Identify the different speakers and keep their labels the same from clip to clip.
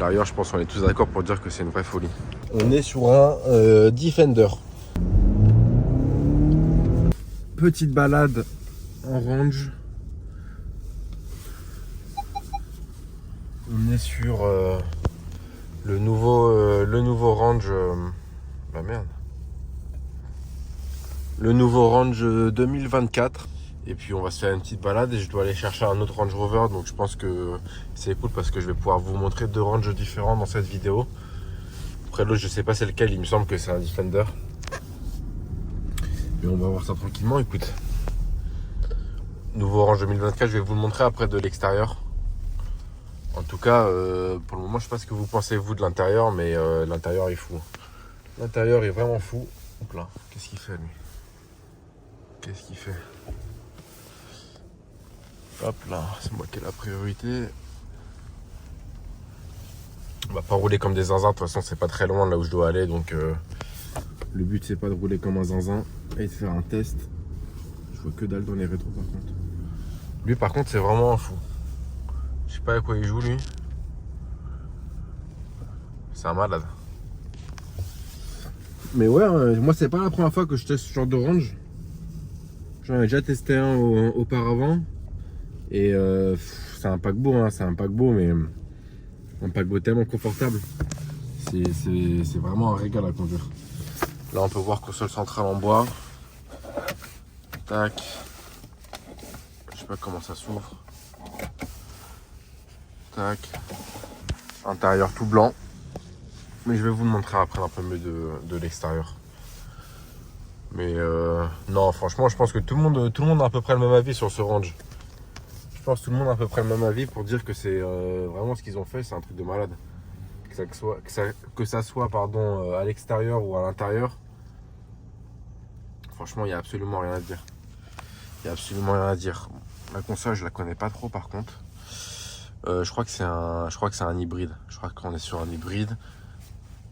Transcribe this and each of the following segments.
Speaker 1: D'ailleurs, je pense qu'on est tous d'accord pour dire que c'est une vraie folie. On est sur un Defender. Petite balade en range. On est sur le nouveau range. Bah merde. Le nouveau range 2024. Et puis on va se faire une petite balade et je dois aller chercher un autre Range Rover. Donc je pense que c'est cool parce que je vais pouvoir vous montrer deux ranges différents dans cette vidéo. Après l'autre je sais pas c'est lequel, il me semble que c'est un Defender. Mais on va voir ça tranquillement, écoute. Nouveau range 2024, je vais vous le montrer après de l'extérieur. En tout cas, pour le moment je sais pas ce que vous pensez vous de l'intérieur, mais l'intérieur est fou. L'intérieur est vraiment fou. Hop là, qu'est-ce qu'il fait lui? Qu'est-ce qu'il fait? Hop là, c'est moi qui ai la priorité. On va pas rouler comme des zinzins, de toute façon c'est pas très loin là où je dois aller, donc le but c'est pas de rouler comme un zinzin et de faire un test. Je vois que dalle dans les rétros par contre. Lui par contre c'est vraiment un fou. Je sais pas à quoi il joue lui. C'est un malade. Mais ouais, moi c'est pas la première fois que je teste ce genre de range. J'en ai déjà testé un auparavant. Et c'est un paquebot, hein, c'est un paquebot, mais un paquebot tellement confortable. C'est vraiment un régal à conduire. Là on peut voir console centrale en bois. Tac. Je sais pas comment ça s'ouvre. Tac. Intérieur tout blanc. Mais je vais vous le montrer après un peu mieux de l'extérieur. Mais non, franchement, je pense que tout le monde a à peu près le même avis sur ce range. Je pense que tout le monde a à peu près le même avis pour dire que c'est vraiment ce qu'ils ont fait, c'est un truc de malade. Que ça soit pardon, à l'extérieur ou à l'intérieur. Franchement, il n'y a absolument rien à dire. Il n'y a absolument rien à dire. La console, je la connais pas trop par contre. Je crois que c'est un hybride. Je crois qu'on est sur un hybride.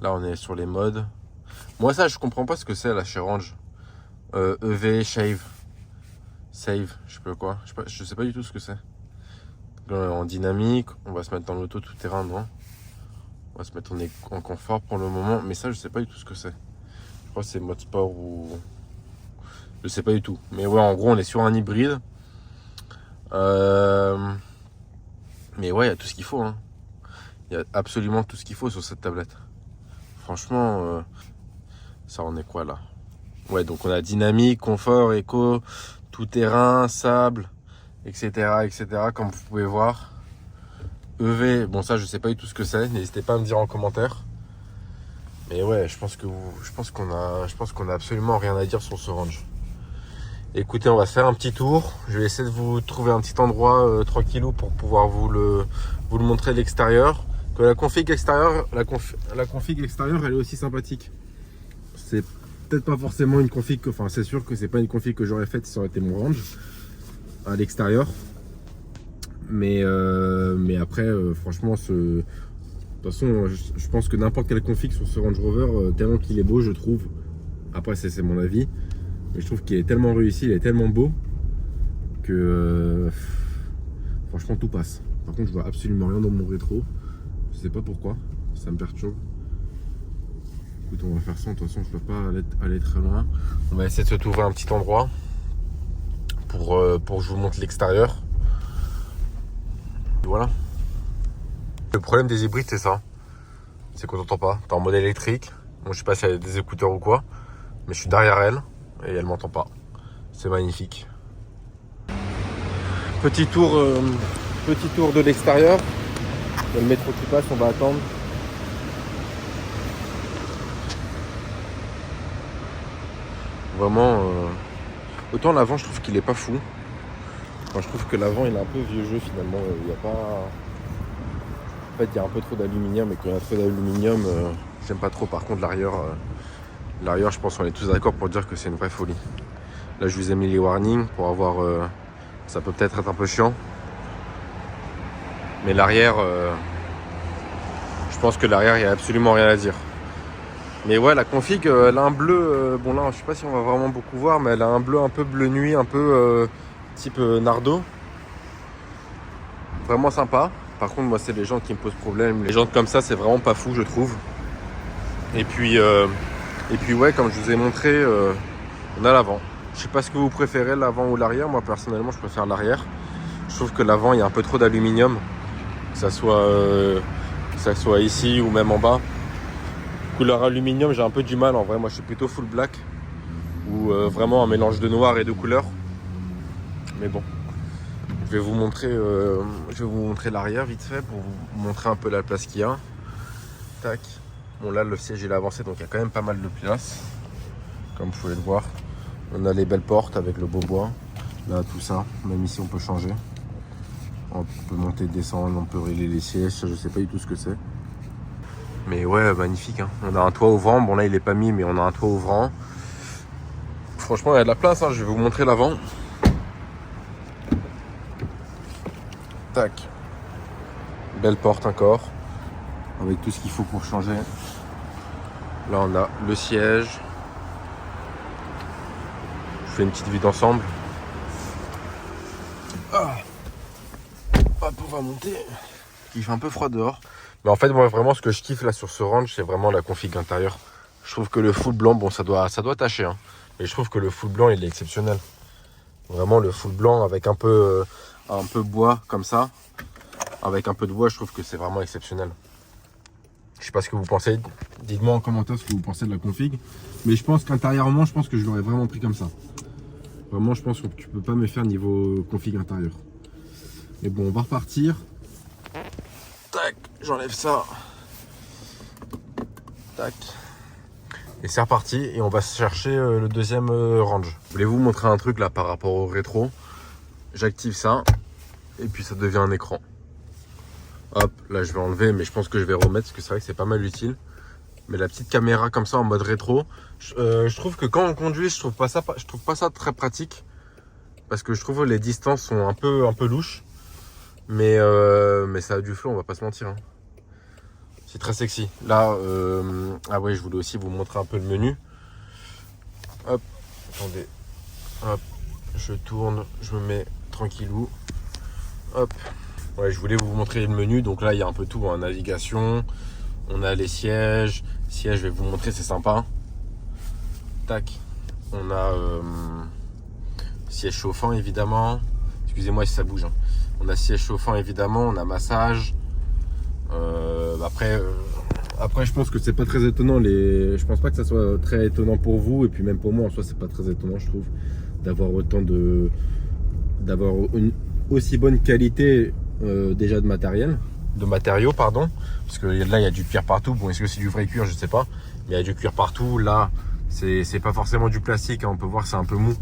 Speaker 1: Là, on est sur les modes. Moi, ça, je comprends pas ce que c'est là chez Range. EV, Shave. Save, je sais pas quoi. Je sais pas du tout ce que c'est. En dynamique, on va se mettre dans l'auto tout terrain, non? On va se mettre en confort pour le moment. Mais ça, je sais pas du tout ce que c'est. Je crois que c'est mode sport ou... Je sais pas du tout. Mais ouais, en gros, on est sur un hybride. Mais ouais, il y a tout ce qu'il faut. Hein. Il y a absolument tout ce qu'il faut sur cette tablette. Franchement, ça en est quoi là? Ouais, donc on a dynamique, confort, éco, tout terrain, sable, etc., etc. Comme vous pouvez voir. EV, bon ça je sais pas du tout ce que c'est. N'hésitez pas à me dire en commentaire. Mais ouais, je pense qu'on a absolument rien à dire sur ce range. Écoutez, on va faire un petit tour. Je vais essayer de vous trouver un petit endroit tranquillou pour pouvoir vous le montrer de l'extérieur. Que la config extérieure, la config extérieure, elle est aussi sympathique. C'est peut-être pas forcément une config, enfin c'est sûr que c'est pas une config que j'aurais faite si ça aurait été mon range à l'extérieur. Mais après, franchement, de toute façon, je pense que n'importe quelle config sur ce Range Rover, tellement qu'il est beau, je trouve. Après, c'est mon avis. Mais je trouve qu'il est tellement réussi, il est tellement beau que franchement tout passe. Par contre je vois absolument rien dans mon rétro. Je sais pas pourquoi, ça me perturbe. Écoute, on va faire ça, de toute façon je peux pas aller très loin. On va essayer de se trouver un petit endroit pour que je vous montre l'extérieur. Voilà. Le problème des hybrides c'est ça. C'est qu'on t'entend pas. T'es en mode électrique. Bon, je sais pas si elle a des écouteurs ou quoi. Mais je suis derrière elle. Et elle m'entend pas. C'est magnifique. Petit tour de l'extérieur. Il y a le métro qui passe, on va attendre. Vraiment, autant l'avant, je trouve qu'il est pas fou. Enfin, je trouve que l'avant, il est un peu vieux jeu finalement. Il y a pas... En fait, il y a un peu trop d'aluminium et quand il y a trop d'aluminium, j'aime pas trop. Par contre, l'arrière, je pense qu'on est tous d'accord pour dire que c'est une vraie folie. Là, je vous ai mis les warnings pour avoir... ça peut peut-être être un peu chiant. Mais l'arrière... je pense que l'arrière, il n'y a absolument rien à dire. Mais ouais, la config, elle a un bleu... bon là, je sais pas si on va vraiment beaucoup voir, mais elle a un bleu un peu bleu nuit, un peu type Nardo. Vraiment sympa. Par contre, moi, c'est les jantes qui me posent problème. Les jantes comme ça, c'est vraiment pas fou, je trouve. Et puis ouais, comme je vous ai montré, on a l'avant. Je sais pas ce que vous préférez, l'avant ou l'arrière. Moi, personnellement, je préfère l'arrière. Je trouve que l'avant, il y a un peu trop d'aluminium. Que ça soit ici ou même en bas. Couleur aluminium, j'ai un peu du mal. En vrai, moi, je suis plutôt full black. Ou vraiment un mélange de noir et de couleur. Mais bon. Je vais vous montrer l'arrière vite fait pour vous montrer un peu la place qu'il y a. Tac. Bon, là, le siège il est avancé, donc il y a quand même pas mal de place. Comme vous pouvez le voir. On a les belles portes avec le beau bois. Là, tout ça. Même ici, on peut changer. On peut monter, descendre, on peut régler les sièges. Ça, je sais pas du tout ce que c'est. Mais ouais, magnifique. Hein. On a un toit ouvrant. Bon, là, il est pas mis, mais on a un toit ouvrant. Franchement, il y a de la place. Hein. Je vais vous montrer l'avant. Tac. Belle porte encore. Avec tout ce qu'il faut pour changer. Là, on a le siège. Je fais une petite vue d'ensemble. Ah. Hop, on va monter. Il fait un peu froid dehors. Mais en fait, moi, vraiment, ce que je kiffe là sur ce range, c'est vraiment la config intérieure. Je trouve que le full blanc, bon, ça doit tâcher. Hein. Mais je trouve que le full blanc, il est exceptionnel. Vraiment, le full blanc avec un peu bois comme ça. Avec un peu de bois, je trouve que c'est vraiment exceptionnel. Je sais pas ce que vous pensez. Dites-moi en commentaire ce que vous pensez de la config. Mais je pense qu'intérieurement, je pense que je l'aurais vraiment pris comme ça. Vraiment, je pense que tu peux pas me faire niveau config intérieur. Mais bon, on va repartir. Tac, j'enlève ça. Tac. Et c'est reparti. Et on va chercher le deuxième range. Voulez-vous montrer un truc là par rapport au rétro? J'active ça. Et puis ça devient un écran. Hop, là je vais enlever, mais je pense que je vais remettre parce que c'est vrai que c'est pas mal utile. Mais la petite caméra comme ça en mode rétro, je trouve que quand on conduit, je trouve pas ça très pratique. Parce que je trouve que les distances sont un peu louches. Mais ça a du flow, on va pas se mentir. Hein. C'est très sexy. Là, ah ouais, je voulais aussi vous montrer un peu le menu. Hop, attendez. Hop, je tourne, je me mets tranquillou. Hop. Ouais, je voulais vous montrer le menu. Donc là, il y a un peu tout. Hein. Navigation. On a les sièges. Sièges, je vais vous montrer, c'est sympa. Tac. On a siège chauffant, évidemment. Excusez-moi si ça bouge. Hein. On a siège chauffant, évidemment. On a massage. Après, je pense que c'est pas très étonnant. Je pense pas que ça soit très étonnant pour vous. Et puis même pour moi, en soi, c'est pas très étonnant, je trouve, d'avoir d'avoir une aussi bonne qualité déjà de matériaux, pardon, parce que là il y a du cuir partout. Bon, est-ce que c'est du vrai cuir, je sais pas, mais il y a du cuir partout. Là c'est pas forcément du plastique, hein. On peut voir que c'est un peu mou,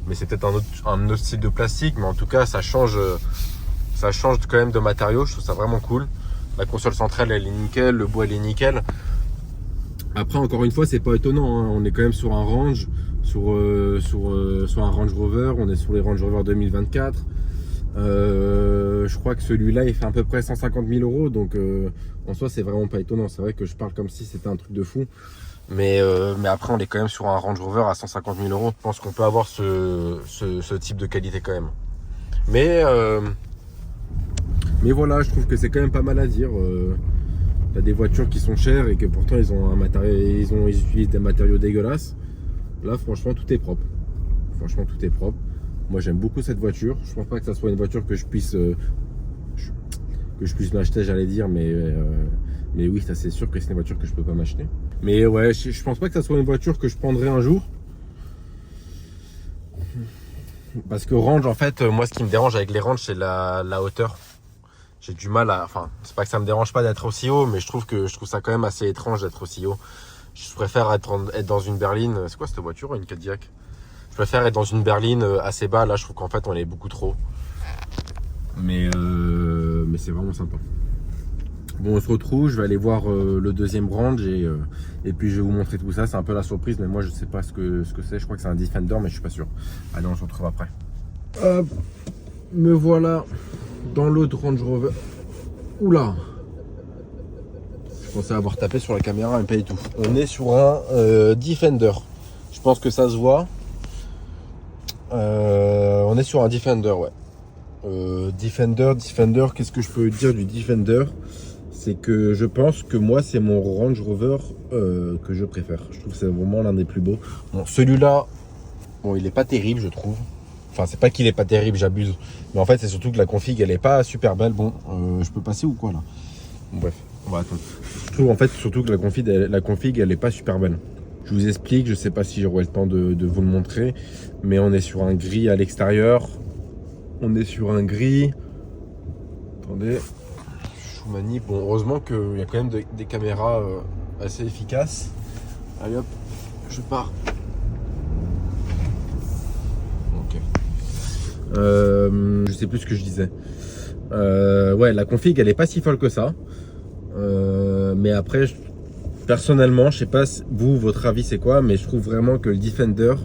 Speaker 1: mais c'est peut-être un autre style de plastique, mais en tout cas ça change quand même de matériaux. Je trouve ça vraiment cool. La console centrale elle est nickel, le bois il est nickel. Après, encore une fois, c'est pas étonnant, hein. On est quand même sur un range, sur un Range Rover. On est sur les Range Rover 2024. Je crois que celui-là il fait à peu près 150 000 euros, donc en soi c'est vraiment pas étonnant. C'est vrai que je parle comme si c'était un truc de fou, mais après on est quand même sur un Range Rover à 150 000 euros. Je pense qu'on peut avoir ce type de qualité quand même, mais voilà, je trouve que c'est quand même pas mal à dire. T'as des voitures qui sont chères et que pourtant ils utilisent des matériaux dégueulasses. Là franchement tout est propre. Moi j'aime beaucoup cette voiture. Je pense pas que ça soit une voiture que je puisse m'acheter, j'allais dire, mais oui, ça c'est sûr que c'est une voiture que je peux pas m'acheter. Mais ouais, je pense pas que ça soit une voiture que je prendrai un jour. Parce que range, en fait, moi ce qui me dérange avec les ranges, c'est la hauteur. J'ai du mal à. Enfin, c'est pas que ça me dérange pas d'être aussi haut, mais je trouve ça quand même assez étrange d'être aussi haut. Je préfère être dans une berline. C'est quoi cette voiture? Une Cadillac? Je préfère être dans une berline assez bas. Là, je trouve qu'en fait, on est beaucoup trop. Mais c'est vraiment sympa. Bon, on se retrouve. Je vais aller voir le deuxième range et puis je vais vous montrer tout ça. C'est un peu la surprise, mais moi, je sais pas ce que c'est. Je crois que c'est un Defender, mais je suis pas sûr. Allez, on se retrouve après. Hop, me voilà dans l'autre Range Rover. Oula! Je pensais avoir tapé sur la caméra, mais pas du tout. On est sur un Defender. Je pense que ça se voit. On est sur un Defender, ouais. Defender, qu'est-ce que je peux dire du Defender? C'est que je pense que moi, c'est mon Range Rover que je préfère. Je trouve que c'est vraiment l'un des plus beaux. Bon, celui-là, bon, il est pas terrible, je trouve. Enfin, c'est pas qu'il est pas terrible, j'abuse. Mais en fait, c'est surtout que la config, elle est pas super belle. Bon, je peux passer ou quoi là? Bon, bref, on va attendre. Je trouve en fait surtout que la config, elle est pas super belle. Je vous explique, je sais pas si j'aurai le temps de vous le montrer, mais on est sur un gris à l'extérieur. On est sur un gris. Attendez. Choumani. Bon, heureusement qu'il y a quand même des caméras assez efficaces. Allez hop, je pars. Ok. Je sais plus ce que je disais. Ouais, la config, elle est pas si folle que ça. Mais après, personnellement, je sais pas vous, votre avis c'est quoi, mais je trouve vraiment que le Defender,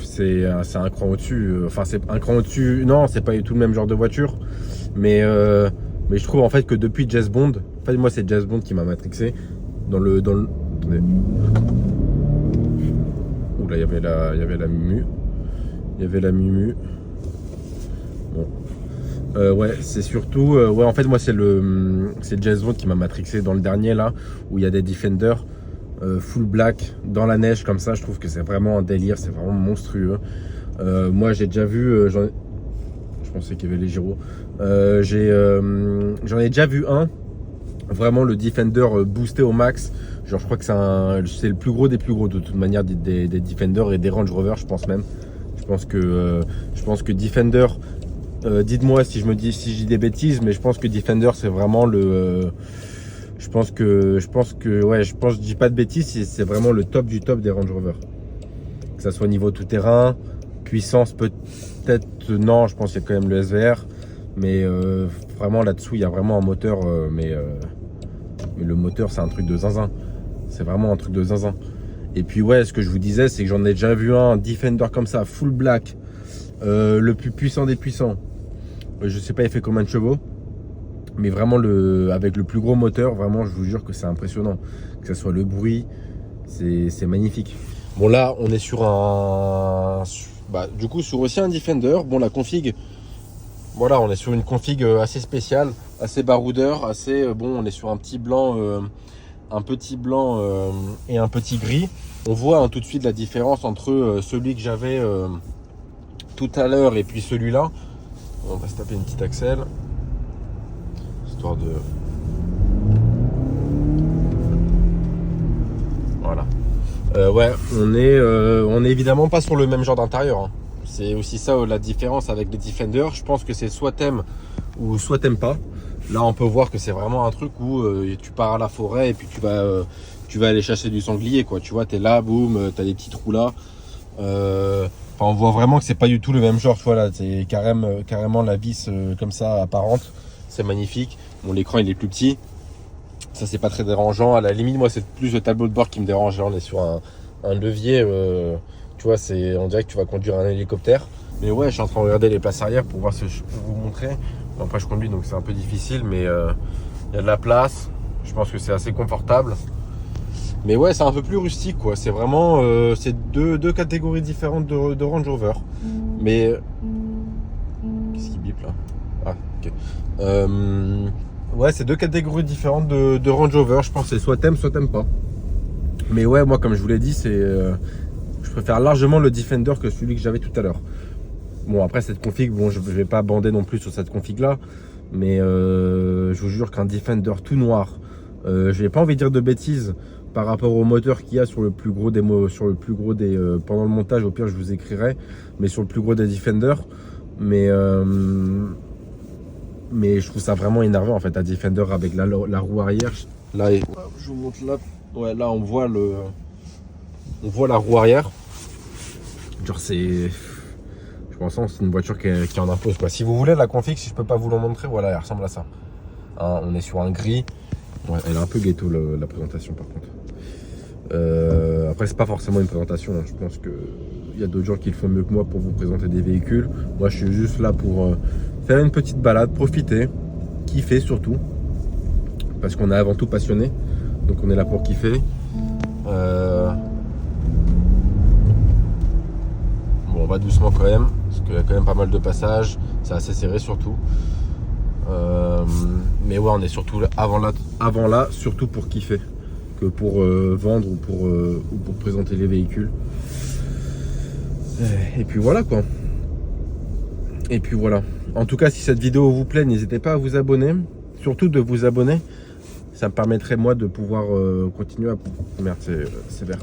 Speaker 1: c'est un cran au-dessus. Enfin, c'est un cran au-dessus. Non, c'est pas du tout le même genre de voiture. Mais je trouve en fait que depuis James Bond, en fait, moi, c'est James Bond qui m'a matrixé. Attendez. Oula, il y avait la Mimu. Il y avait la Mimu. Bon. Ouais, c'est surtout. Ouais, en fait, moi, c'est James Bond qui m'a matrixé dans le dernier là, où il y a des Defenders. Full black dans la neige comme ça, je trouve que c'est vraiment un délire, c'est vraiment monstrueux. Moi j'ai déjà vu, je pensais qu'il y avait les gyros, j'en ai déjà vu un, vraiment le Defender boosté au max, genre je crois que c'est le plus gros des plus gros de toute manière des Defender et des Range Rover, je pense même. Je pense que Defender, dites-moi si je dis des bêtises, mais je pense que Defender c'est vraiment le je dis pas de bêtises, c'est vraiment le top du top des Range Rover. Que ça soit niveau tout terrain, puissance peut-être non, je pense qu'il y a quand même le SVR, mais vraiment là-dessous il y a vraiment un moteur, mais le moteur c'est un truc de zinzin. C'est vraiment un truc de zinzin. Et puis ouais, ce que je vous disais, c'est que j'en ai déjà vu un Defender comme ça, full black, le plus puissant des puissants. Je sais pas il fait combien de chevaux. Mais vraiment avec le plus gros moteur, vraiment je vous jure que c'est impressionnant. Que ce soit le bruit, c'est magnifique. Bon là on est sur du coup sur aussi un Defender. Bon la config, voilà on est sur une config assez spéciale, assez baroudeur, assez bon on est sur un petit blanc et un petit gris. On voit tout de suite la différence entre celui que j'avais tout à l'heure et puis celui-là. On va se taper une petite accel. De voilà. Ouais, on est évidemment pas sur le même genre d'intérieur. Hein. C'est aussi ça la différence avec les Defender. Je pense que c'est soit t'aimes ou soit t'aimes pas. Là, on peut voir que c'est vraiment un truc où tu pars à la forêt et puis tu vas aller chasser du sanglier, quoi. Tu vois, t'es là, boum, t'as des petits trous là. Enfin, on voit vraiment que c'est pas du tout le même genre. Tu vois là, c'est carrément la vis comme ça apparente. C'est magnifique. Bon, l'écran il est plus petit. Ça c'est pas très dérangeant. À la limite, moi c'est plus le tableau de bord qui me dérange. Là on est sur un levier. Tu vois, on dirait que tu vas conduire un hélicoptère. Mais ouais, je suis en train de regarder les places arrière pour voir si je peux vous montrer. Bon, après je conduis donc c'est un peu difficile, mais il y a de la place. Je pense que c'est assez confortable. Mais ouais, c'est un peu plus rustique quoi. C'est vraiment c'est deux catégories différentes de Range Rover. Mais qu'est-ce qui bip là? Ah ok. Ouais, c'est deux catégories différentes de Range Rover. Je pense que c'est soit t'aimes pas. Mais ouais, moi comme je vous l'ai dit, je préfère largement le Defender que celui que j'avais tout à l'heure. Bon après cette config, bon je vais pas bander non plus sur cette config là, mais je vous jure qu'un Defender tout noir, je n'ai pas envie de dire de bêtises par rapport au moteur qu'il y a sur le plus gros des pendant le montage, au pire je vous écrirai, mais sur le plus gros des Defender, mais je trouve ça vraiment énervant en fait, un Defender avec la roue arrière. Là, je vous montre là. Ouais, là on voit la roue arrière. Genre c'est, je pense que c'est une voiture qui en impose quoi. Si vous voulez la config, si je peux pas vous le montrer, voilà, elle ressemble à ça. Hein, on est sur un gris. Ouais, elle est un peu ghetto la présentation par contre. Après c'est pas forcément une présentation. Hein. Je pense que il y a d'autres gens qui le font mieux que moi pour vous présenter des véhicules. Moi je suis juste là pour faire une petite balade, profiter, kiffer surtout, parce qu'on est avant tout passionné, donc on est là pour kiffer. Bon, on va doucement quand même, parce qu'il y a quand même pas mal de passages, c'est assez serré surtout. Mais ouais, on est surtout là, avant là, surtout pour kiffer, que pour vendre ou pour présenter les véhicules. Et puis voilà quoi. Et puis voilà. En tout cas, si cette vidéo vous plaît, n'hésitez pas à vous abonner. Surtout de vous abonner. Ça me permettrait moi de pouvoir continuer à... Merde, c'est vert.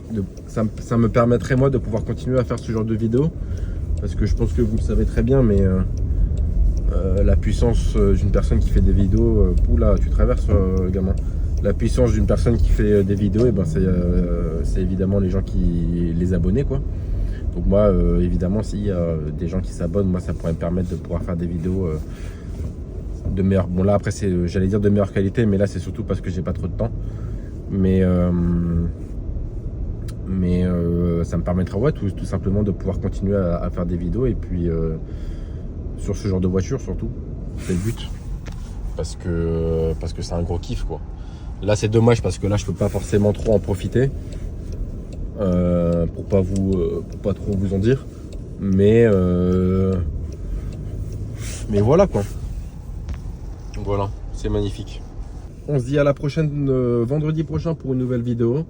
Speaker 1: Ça me permettrait moi de pouvoir continuer à faire ce genre de vidéos. Parce que je pense que vous le savez très bien, mais la puissance d'une personne qui fait des vidéos... oula, tu traverses, gamin. La puissance d'une personne qui fait des vidéos, et ben c'est évidemment les gens les abonnés, quoi. Donc moi, évidemment, s'il y a des gens qui s'abonnent, moi, ça pourrait me permettre de pouvoir faire des vidéos de meilleure... Bon, là, après, j'allais dire de meilleure qualité, mais là, c'est surtout parce que j'ai pas trop de temps. Mais ça me permettra, ouais, tout simplement de pouvoir continuer à faire des vidéos. Et puis, sur ce genre de voiture, surtout, c'est le but. Parce que c'est un gros kiff, quoi. Là, c'est dommage parce que là, je peux pas forcément trop en profiter. Pour pas trop vous en dire, mais voilà quoi. Voilà, c'est magnifique. On se dit à la prochaine, vendredi prochain pour une nouvelle vidéo.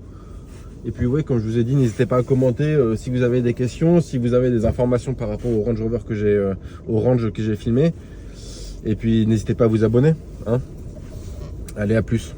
Speaker 1: Et puis ouais, comme je vous ai dit, n'hésitez pas à commenter si vous avez des questions, si vous avez des informations par rapport au Range Rover au Range que j'ai filmé. Et puis n'hésitez pas à vous abonner, hein. Allez, à plus.